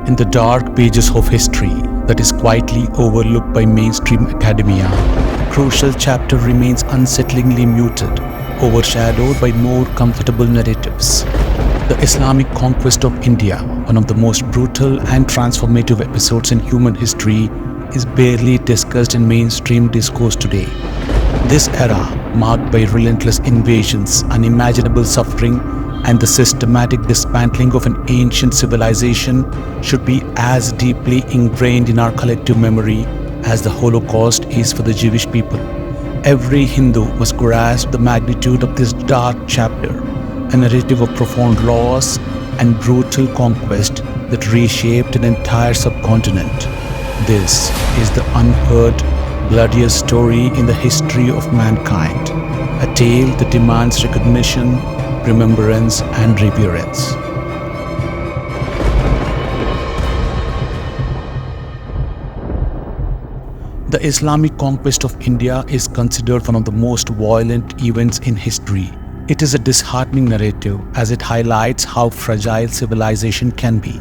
In the dark pages of history that is quietly overlooked by mainstream academia, a crucial chapter remains unsettlingly muted, overshadowed by more comfortable narratives. The Islamic conquest of India, one of the most brutal and transformative episodes in human history, is barely discussed in mainstream discourse today. This era, marked by relentless invasions, unimaginable suffering, and the systematic dismantling of an ancient civilization, should be as deeply ingrained in our collective memory as the Holocaust is for the Jewish people. Every Hindu must grasp the magnitude of this dark chapter, a narrative of profound loss and brutal conquest that reshaped an entire subcontinent. This is the unheard, bloodiest story in the history of mankind, a tale that demands recognition, remembrance, and reverence. The Islamic conquest of India is considered one of the most violent events in history. It is a disheartening narrative as it highlights how fragile civilization can be.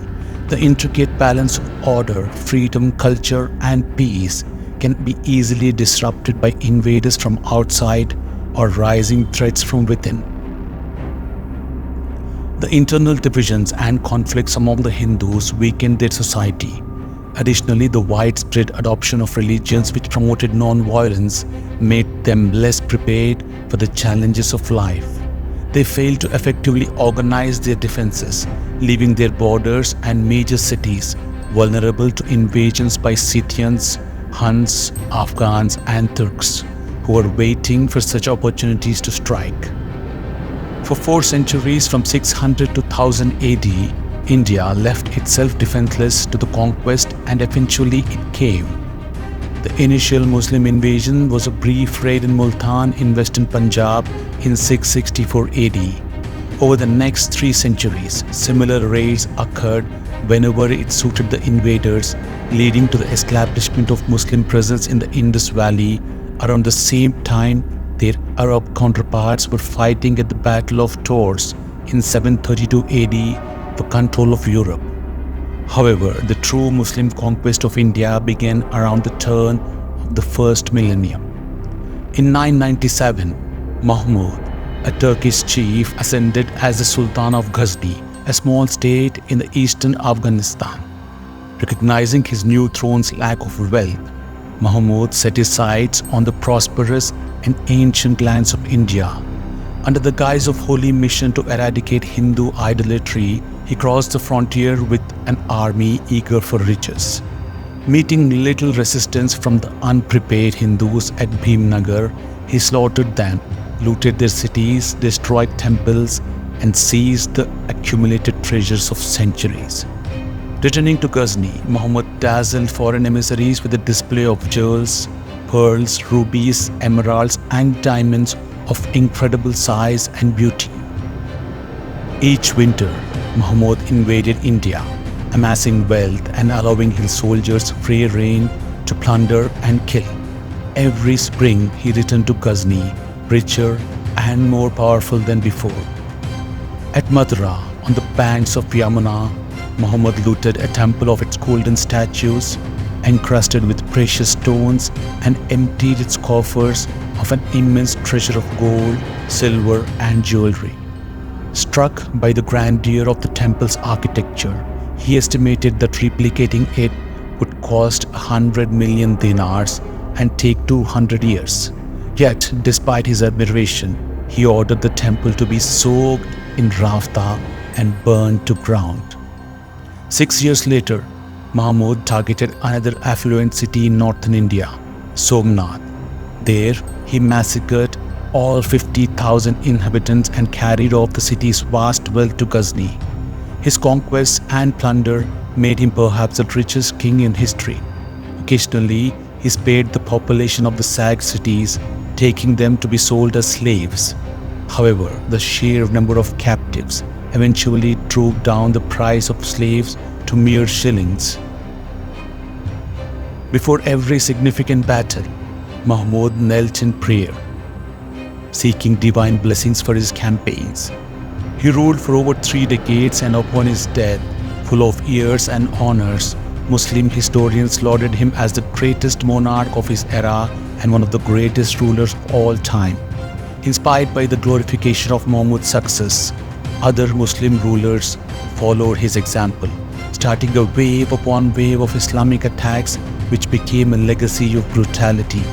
The intricate balance of order, freedom, culture, and peace can be easily disrupted by invaders from outside or rising threats from within. The internal divisions and conflicts among the Hindus weakened their society. Additionally, the widespread adoption of religions which promoted non-violence made them less prepared for the challenges of life. They failed to effectively organize their defenses, leaving their borders and major cities vulnerable to invasions by Scythians, Huns, Afghans, and Turks, who were waiting for such opportunities to strike. For 4 centuries, from 600 to 1000 AD, India left itself defenseless to the conquest, and eventually it caved. The initial Muslim invasion was a brief raid in Multan in western Punjab in 664 AD. Over the next 3 centuries, similar raids occurred whenever it suited the invaders, leading to the establishment of Muslim presence in the Indus Valley. Around the same time, their Arab counterparts were fighting at the Battle of Tours in 732 AD for control of Europe. However, the true Muslim conquest of India began around the turn of the first millennium. In 997, Mahmud, a Turkish chief, ascended as the Sultan of Ghazni, a small state in the eastern Afghanistan. Recognizing his new throne's lack of wealth, Mahmud set his sights on the prosperous and ancient lands of India. Under the guise of holy mission to eradicate Hindu idolatry, he crossed the frontier with an army eager for riches. Meeting little resistance from the unprepared Hindus at Bhimnagar, he slaughtered them, looted their cities, destroyed temples, and seized the accumulated treasures of centuries. Returning to Ghazni, Muhammad dazzled foreign emissaries with a display of jewels, pearls, rubies, emeralds, and diamonds of incredible size and beauty. Each winter, Muhammad invaded India, amassing wealth and allowing his soldiers free rein to plunder and kill. Every spring, he returned to Ghazni, richer and more powerful than before. At Mathura, on the banks of Yamuna, Muhammad looted a temple of its golden statues, encrusted with precious stones, and emptied its coffers of an immense treasure of gold, silver, and jewelry. Struck by the grandeur of the temple's architecture, he estimated that replicating it would cost 100 million dinars and take 200 years. Yet, despite his admiration, he ordered the temple to be soaked in rafta and burned to ground. 6 years later, Mahmud targeted another affluent city in northern India, Somnath. There, he massacred all 50,000 inhabitants and carried off the city's vast wealth to Ghazni. His conquests and plunder made him perhaps the richest king in history. Occasionally, he spared the population of the sacked cities, taking them to be sold as slaves. However, the sheer number of captives eventually drove down the price of slaves to mere shillings. Before every significant battle, Mahmud knelt in prayer, seeking divine blessings for his campaigns. He ruled for over 3 decades, and upon his death, Full of years and honors, Muslim historians lauded him as the greatest monarch of his era and one of the greatest rulers of all time. Inspired by the glorification of Mahmud's success, other Muslim rulers followed his example, starting a wave upon wave of Islamic attacks which became a legacy of brutality,